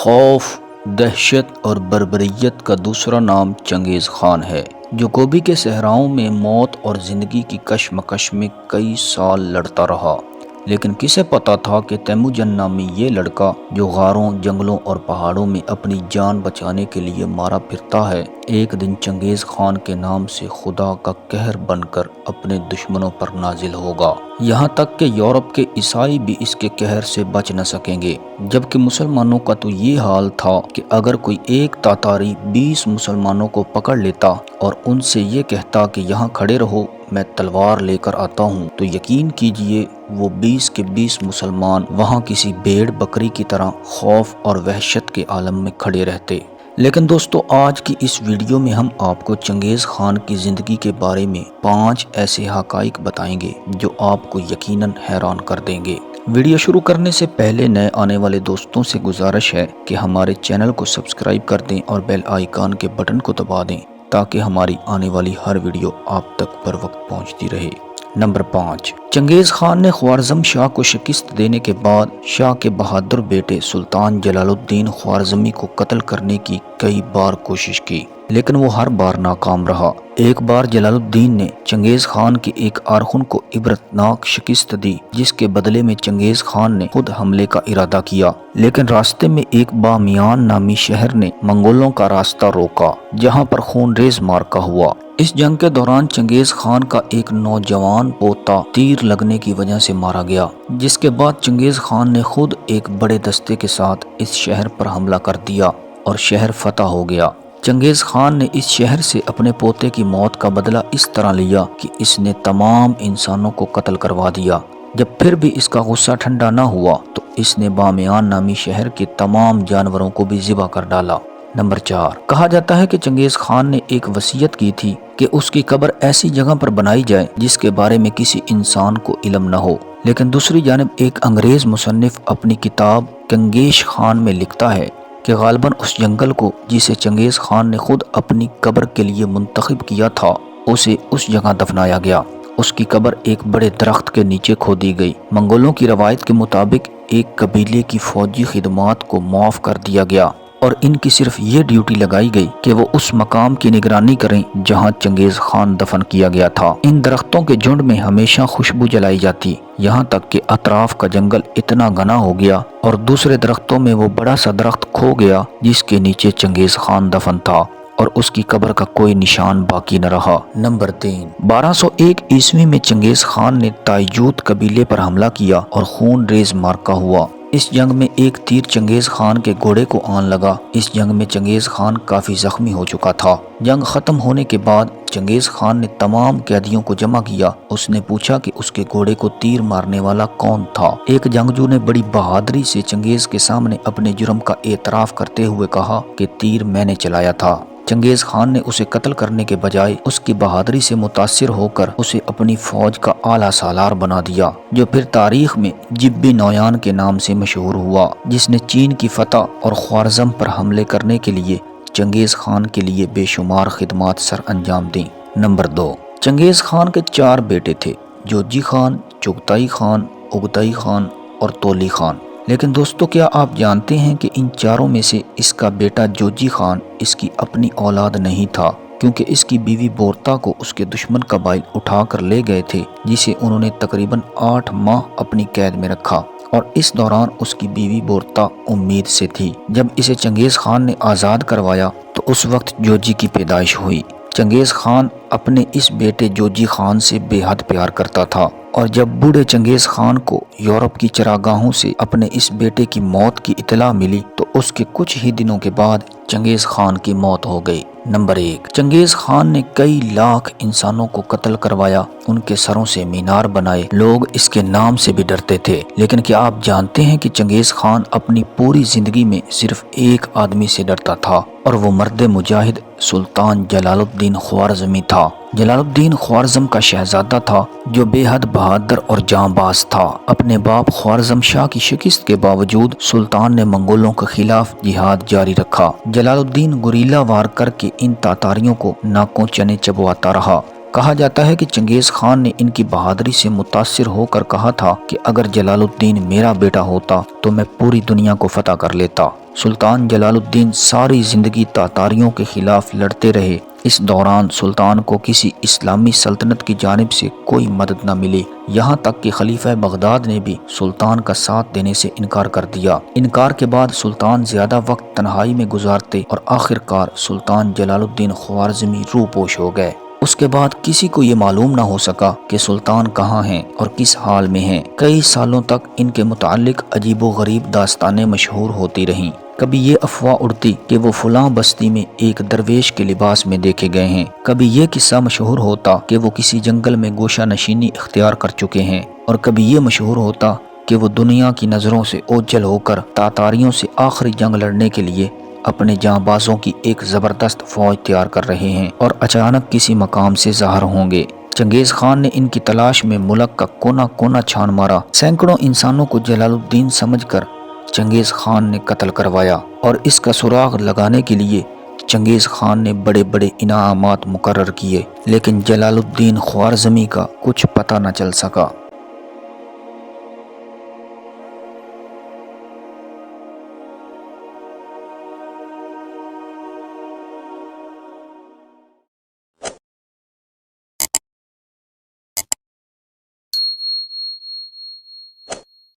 خوف، دہشت اور بربریت کا دوسرا نام چنگیز خان ہے، جو گوبی کے صحراؤں میں موت اور زندگی کی کشمکش میں کئی سال لڑتا رہا۔ لیکن کسے پتا تھا کہ تیموجن نامی یہ لڑکا جو غاروں، جنگلوں اور پہاڑوں میں اپنی جان بچانے کے لیے مارا پھرتا ہے، ایک دن چنگیز خان کے نام سے خدا کا قہر بن کر اپنے دشمنوں پر نازل ہوگا۔ یہاں تک کہ یورپ کے عیسائی بھی اس کے قہر سے بچ نہ سکیں گے، جبکہ مسلمانوں کا تو یہ حال تھا کہ اگر کوئی ایک تاتاری 20 مسلمانوں کو پکڑ لیتا اور ان سے یہ کہتا کہ یہاں کھڑے رہو، میں تلوار لے کر آتا ہوں، تو یقین کیجئے وہ 20 کے 20 مسلمان وہاں کسی بھیڑ بکری کی طرح خوف اور وحشت کے عالم میں کھڑے رہتے۔ لیکن دوستو، آج کی اس ویڈیو میں ہم آپ کو چنگیز خان کی زندگی کے بارے میں 5 ایسے حقائق بتائیں گے جو آپ کو یقیناً حیران کر دیں گے۔ ویڈیو شروع کرنے سے پہلے نئے آنے والے دوستوں سے گزارش ہے کہ ہمارے چینل کو سبسکرائب کر دیں اور بیل آئیکن کے بٹن کو دبا دیں تاکہ ہماری آنے والی ہر ویڈیو آپ تک پر وقت پہنچتی رہے۔ نمبر 5، چنگیز خان نے خوارزم شاہ کو شکست دینے کے بعد شاہ کے بہادر بیٹے سلطان جلال الدین خوارزمی کو قتل کرنے کی کئی بار کوشش کی، لیکن وہ ہر بار ناکام رہا۔ ایک بار جلال الدین نے چنگیز خان کے ایک ارخن کو عبرتناک شکست دی، جس کے بدلے میں چنگیز خان نے خود حملے کا ارادہ کیا، لیکن راستے میں ایک بامیان نامی شہر نے منگولوں کا راستہ روکا، جہاں پر خون ریز معرکہ ہوا۔ اس جنگ کے دوران چنگیز خان کا ایک نوجوان پوتا تیر لگنے کی وجہ سے مارا گیا، جس کے بعد چنگیز خان نے خود ایک بڑے دستے کے ساتھ اس شہر پر حملہ کر دیا اور شہر فتح ہو گیا۔ چنگیز خان نے اس شہر سے اپنے پوتے کی موت کا بدلہ اس طرح لیا کہ اس نے تمام انسانوں کو قتل کروا دیا۔ جب پھر بھی اس کا غصہ ٹھنڈا نہ ہوا تو اس نے بامیان نامی شہر کے تمام جانوروں کو بھی ذبح کر ڈالا۔ نمبر 4، کہا جاتا ہے کہ چنگیز خان نے ایک وصیت کی تھی کہ اس کی قبر ایسی جگہ پر بنائی جائے جس کے بارے میں کسی انسان کو علم نہ ہو، لیکن دوسری جانب ایک انگریز مصنف اپنی کتاب کنگیش خان میں لکھتا ہے کہ غالباً اس جنگل کو جسے چنگیز خان نے خود اپنی قبر کے لیے منتخب کیا تھا، اسے اس جگہ دفنایا گیا۔ اس کی قبر ایک بڑے درخت کے نیچے کھودی گئی۔ منگولوں کی روایت کے مطابق ایک قبیلے کی فوجی خدمات کو معاف کر دیا گیا اور ان کی صرف یہ ڈیوٹی لگائی گئی کہ وہ اس مقام کی نگرانی کریں جہاں چنگیز خان دفن کیا گیا تھا۔ ان درختوں کے جھنڈ میں ہمیشہ خوشبو جلائی جاتی، یہاں تک کہ اطراف کا جنگل اتنا گھنا ہو گیا اور دوسرے درختوں میں وہ بڑا سا درخت کھو گیا جس کے نیچے چنگیز خان دفن تھا اور اس کی قبر کا کوئی نشان باقی نہ رہا۔ نمبر 3، 1201 عیسوی میں چنگیز خان نے تائجوت قبیلے پر حملہ کیا اور خون ریز معرکہ ہوا۔ اس جنگ میں ایک تیر چنگیز خان کے گھوڑے کو آن لگا۔ اس جنگ میں چنگیز خان کافی زخمی ہو چکا تھا۔ جنگ ختم ہونے کے بعد چنگیز خان نے تمام قیدیوں کو جمع کیا۔ اس نے پوچھا کہ اس کے گھوڑے کو تیر مارنے والا کون تھا۔ ایک جنگجو نے بڑی بہادری سے چنگیز کے سامنے اپنے جرم کا اعتراف کرتے ہوئے کہا کہ تیر میں نے چلایا تھا۔ چنگیز خان نے اسے قتل کرنے کے بجائے اس کی بہادری سے متاثر ہو کر اسے اپنی فوج کا اعلیٰ سالار بنا دیا، جو پھر تاریخ میں جبی نویان کے نام سے مشہور ہوا، جس نے چین کی فتح اور خوارزم پر حملے کرنے کے لیے چنگیز خان کے لیے بے شمار خدمات سر انجام دیں۔ نمبر 2، چنگیز خان کے 4 بیٹے تھے، جوجی خان، چغتائی خان، اگتائی خان اور تولی خان۔ لیکن دوستو، کیا آپ جانتے ہیں کہ ان چاروں میں سے اس کا بیٹا جوجی خان اس کی اپنی اولاد نہیں تھا، کیونکہ اس کی بیوی بورتا کو اس کے دشمن قبائل اٹھا کر لے گئے تھے، جسے انہوں نے تقریباً 8 ماہ اپنی قید میں رکھا، اور اس دوران اس کی بیوی بورتا امید سے تھی۔ جب اسے چنگیز خان نے آزاد کروایا تو اس وقت جوجی کی پیدائش ہوئی۔ چنگیز خان اپنے اس بیٹے جوجی خان سے بے حد پیار کرتا تھا، اور جب بوڑھے چنگیز خان کو یورپ کی چراگاہوں سے اپنے اس بیٹے کی موت کی اطلاع ملی تو اس کے کچھ ہی دنوں کے بعد چنگیز خان کی موت ہو گئی۔ نمبر 1، چنگیز خان نے کئی لاکھ انسانوں کو قتل کروایا، ان کے سروں سے مینار بنائے، لوگ اس کے نام سے بھی ڈرتے تھے۔ لیکن کیا آپ جانتے ہیں کہ چنگیز خان اپنی پوری زندگی میں صرف ایک آدمی سے ڈرتا تھا، اور وہ مرد مجاہد سلطان جلال الدین خوارزمی تھا۔ جلال الدین خوارزم کا شہزادہ تھا جو بے حد بہادر اور جانباز تھا۔ اپنے باپ خوارزم شاہ کی شکست کے باوجود سلطان نے منگولوں کے خلاف جہاد جاری رکھا۔ جلال الدین گوریلا وار کر کے ان تاتاریوں کو ناکوں چنے چبواتا رہا۔ کہا جاتا ہے کہ چنگیز خان نے ان کی بہادری سے متاثر ہو کر کہا تھا کہ اگر جلال الدین میرا بیٹا ہوتا تو میں پوری دنیا کو فتح کر لیتا۔ سلطان جلال الدین ساری زندگی تاتاریوں کے خلاف لڑتے رہے۔ اس دوران سلطان کو کسی اسلامی سلطنت کی جانب سے کوئی مدد نہ ملی، یہاں تک کہ خلیفہ بغداد نے بھی سلطان کا ساتھ دینے سے انکار کر دیا۔ انکار کے بعد سلطان زیادہ وقت تنہائی میں گزارتے اور آخر کار سلطان جلال الدین خوارزمی روپوش ہو گئے۔ اس کے بعد کسی کو یہ معلوم نہ ہو سکا کہ سلطان کہاں ہیں اور کس حال میں ہیں۔ کئی سالوں تک ان کے متعلق عجیب و غریب داستانیں مشہور ہوتی رہیں۔ کبھی یہ افواہ اڑتی کہ وہ فلاں بستی میں ایک درویش کے لباس میں دیکھے گئے ہیں، کبھی یہ قصہ مشہور ہوتا کہ وہ کسی جنگل میں گوشہ نشینی اختیار کر چکے ہیں، اور کبھی یہ مشہور ہوتا کہ وہ دنیا کی نظروں سے اوجھل ہو کر تاتاریوں سے آخری جنگ لڑنے کے لیے اپنے جاں بازوں کی ایک زبردست فوج تیار کر رہے ہیں اور اچانک کسی مقام سے ظاہر ہوں گے۔ چنگیز خان نے ان کی تلاش میں ملک کا کونا کونا چھان مارا۔ سینکڑوں انسانوں کو جلال الدین سمجھ کر چنگیز خان نے قتل کروایا، اور اس کا سراغ لگانے کے لیے چنگیز خان نے بڑے بڑے انعامات مقرر کیے، لیکن جلال الدین خوارزمی کا کچھ پتہ نہ چل سکا۔